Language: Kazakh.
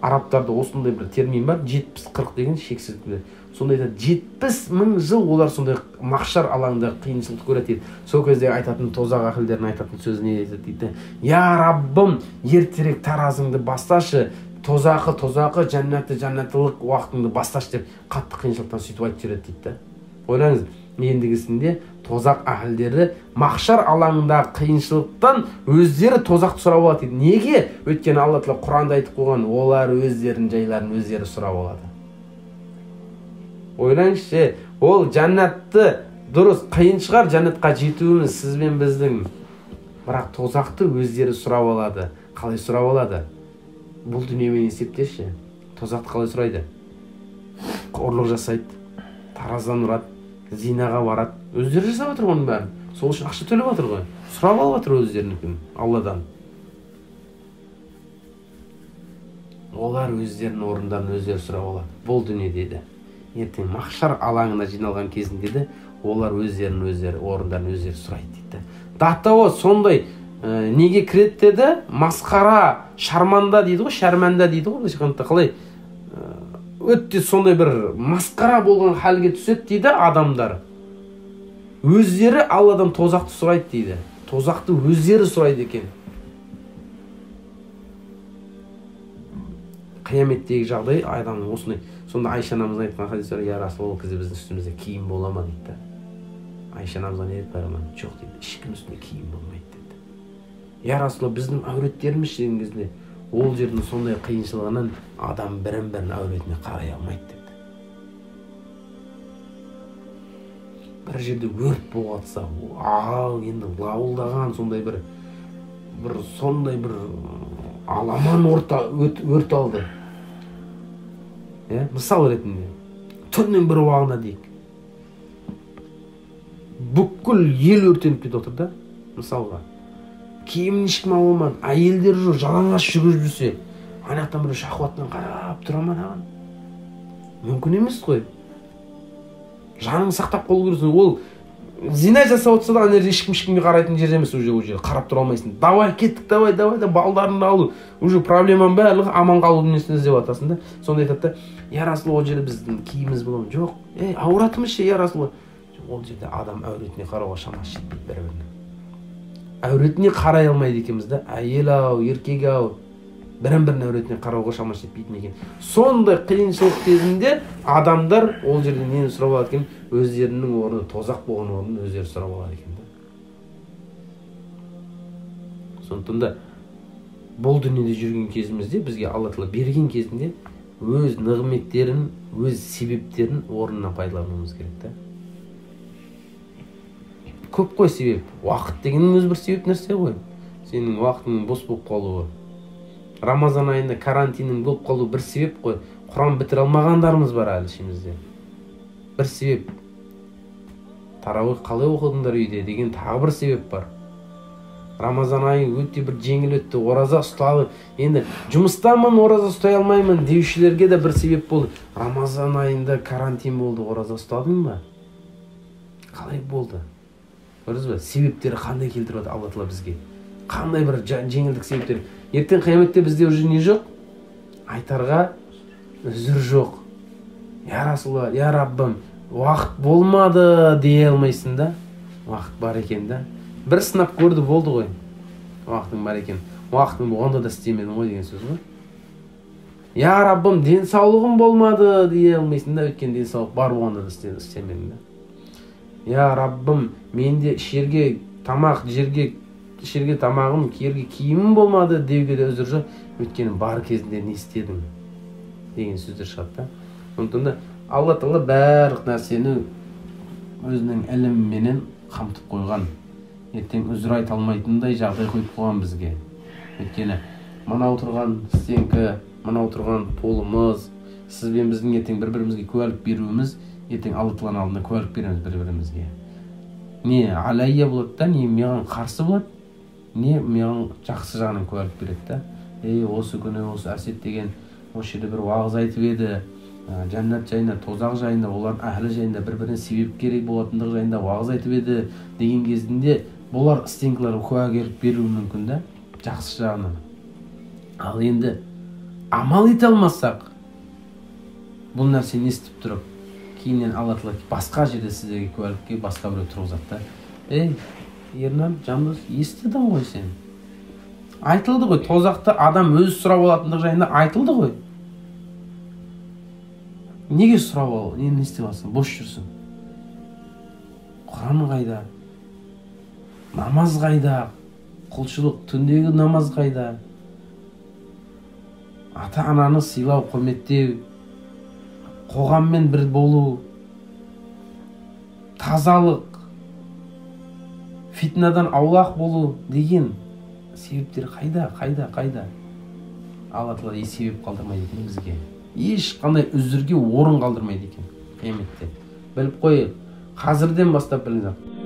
арабтарда осындай бір термин бар, 70-40 деген шексіз. Сонда айтады, 70 мың жыл олар сондай махшар алаңында қиыншылықты көреді дейді. Сол кезде айтатын тозақ ахілдерінің айтатын сөзі не айтады дейді. Я Раббым, ертерек таразыңды басташы, тозақы, жәннаттылық уақытыңды басташы деп қатты қиыншылықтан сөйтіп айтып жүреді дейді. Ойлаңыз, ендігісінде тозақ ахілдері махшар алаңында қиыншылықтан өздері тозақты сұрап алады дейді. Неге? Өйткені Алла Тағала Құранда айтып қойған, олар өздерінің жайларын өздері сұрап алады. Ойлаңызшы, ол жәннатты дұрыс қиын шығар жәннатқа жетуіміз сіз бен біздің, бірақ тозақты өздері сұрап алады. Қалай сұрап алады? Бұл дүниемен есептеші. Тозақты қалай сұрайды? Қорлық жасайды, тараздан ұрады, зинаға барады. Өздері жасап отыр оның бәрін. Сол үшін ақша төлеп отыр ғой. Сұрап алып отыр өздерінікін Алладан. Олар өздерінің орындарын өздері сұрап алады. Бұл дүние дейді. Ертең махшар алаңына жиналған кезінде де олар өздерінің орындарын өздері сұрайды дейді. Даттауы сондай неге кіреді деді? Масқара, шарманда дейді ғой, шәрманда дейді ғой. Қалай өтте сондай бір масқара болған халге түседі дейді адамдар. Өздері Алладан тозақты сұрайды дейді. Тозақты өздері сұрайды екен. Қияметтегі жағдай адамның осындай. Сонда Айша анамыздың айтқан хадистері, я Расул, ол кезде біздің үстімізде киім бола ма дейді. Айша анамызға не деді? Пайғамбар, жоқ дейді, ешкім үстінде киім болмайды деді. Я Расул, біздің әуреттеріміз деген кезде ол жердің сондай қиыншылығынан адам бірін-бірін әуретіне қарай алмайды деді. Бір жерде өрт болып жатса, енді лауылдаған сондай бір сондай бір аламан өрт алды. Мысал ретінде, түннің бір уағына дейік. Бүкіл ел өртеніп кетіп отыр да, мысалға. Киімін ешкім ала алмады, әйелдер жоқ, жалаңаш жүгіріп жүрсе, анақтан бір шахуатпен қарап тұра ма наған? Мүмкін емес қой. Жаның сақтап қалу керексің. Ол зина жасап отырса да, ана жерде ешкімге қарайтын жер емес, уже қарап тұра алмайсың. Давай кеттік, давай, балдарыңды алу. Уже проблемаң барлығы аман қалу дүниесін іздеп жатасың да. Сонда айтады да, я Расул, ол жерде біздің киіміміз бола ма? Жоқ. Ауратымыз ше, я Расул. Ол жерде адам әуретіне қарауға шамасы жетпейді бір-біріне. Әуретіне қарай алмайды екенбіз да. Әйел-ау, еркек-ау, бірін-бірін әуретіне қарауға шамасы жетпейтін екен. Сондай қиыншылық кезінде адамдар ол жерде нені сұрап алады екен? Өздерінің орны, тозақ болған орнын өздері сұрап алады екен. Сондықтан да бұл дүниеде жүрген кезімізде бізге Алла Тағала берген кезінде өз нығметтерін, өз себептерін орнына пайдалануымыз керек та. Көп қой себеп. Уақыт дегеннің өз бір себеп нәрсе ғой. Сенің уақытыңның бос болып қалуы. Рамазан айында карантиннің болып қалуы бір себеп қой. Құран бітіре алмағандарымыз бар әлі ішімізде. Бір себеп. Тарауих қалай оқыдыңдар үйде деген тағы бір себеп бар. Рамазан айы өте бір жеңіл өтті, ораза ұсталып, енді жұмыстамын, ораза ұстай алмаймын деушілерге де бір себеп болды. Рамазан айында карантин болды, ораза ұстадың ба? Қалай болды? Көрдіңіз бе? Себептері қандай келтіреді Алла Тағала бізге? Қандай бір жеңілдік себептері? Ертең қияметте бізде уже не жоқ? Айтарға үзір жоқ. Я Расулалла, я Раббым, уақыт болмады дей алмайсың да? Уақыт бар екен да? Бір сынап көрді болды ғой. Уақытың бар екен. Уақытың болғанда да істемедің ғой деген сөз ғой. Я Раббым, денсаулығым болмады дей алмайсың да, өткен денсаулық бар болғанда да істемедің да. Я Раббым, менде ішерге тамақ, ішерге тамағым, киерге киімім болмады деуге де үзір жоқ. Өткені бар кезінде не істедің деген сөздер шығады да. Сондықтан да Алла Тағала барлық нәрсені өзінің іліміменен қамтып қойған. Ертең үзір айта алмайтындай жағдай қойып қойған бізге. Өйткені мынау тұрған стенкі, мынау тұрған полымыз, сіз бен біздің ертең бір-бірімізге куәлік беруіміз, ертең Алла Тағаланың алдында куәлік береміз бір-бірімізге. Не алайя болады да, не маған қарсы болады, не маған жақсы жағынан куәлік береді да. Осы күні осы Әсет деген осы жерде бір уағыз айтып еді, жәннат жайында, тозақ жайында, олардың әхлі жайында, бір-біріне себеп керек болатындығы жайында уағыз айтып еді деген кезінде бұлар стенкалар куәгерлік беруі мүмкін да, жақсы жағынан. Ал енді амал ете алмасақ, бұл нәрсені естіп тұрып, кейіннен Алла Тағала басқа жерде сіздерге куәлікке басқа біреу тұрғызады да, ей Ернар, жандос, естідің ғой сен. Айтылды ғой, тозақта адам өзі сұрап алатындығы жайында айтылды ғой. Неге сұрап ал? Не істеп алсың? Бос жүрсің. Құран қайда? Намаз қайда? Құлшылық, түндегі намаз қайда? Ата-ананы сыйлау, құрметтеу, қоғаммен бір болу, тазалық, фитнадан аулақ болу деген себептер қайда? Алла Тағала себеп қалдырмайды екен бізге. Ешқандай үзірге орын қалдырмайды екен қияметте. Біліп қойып, қазірден бастап біліңіздер.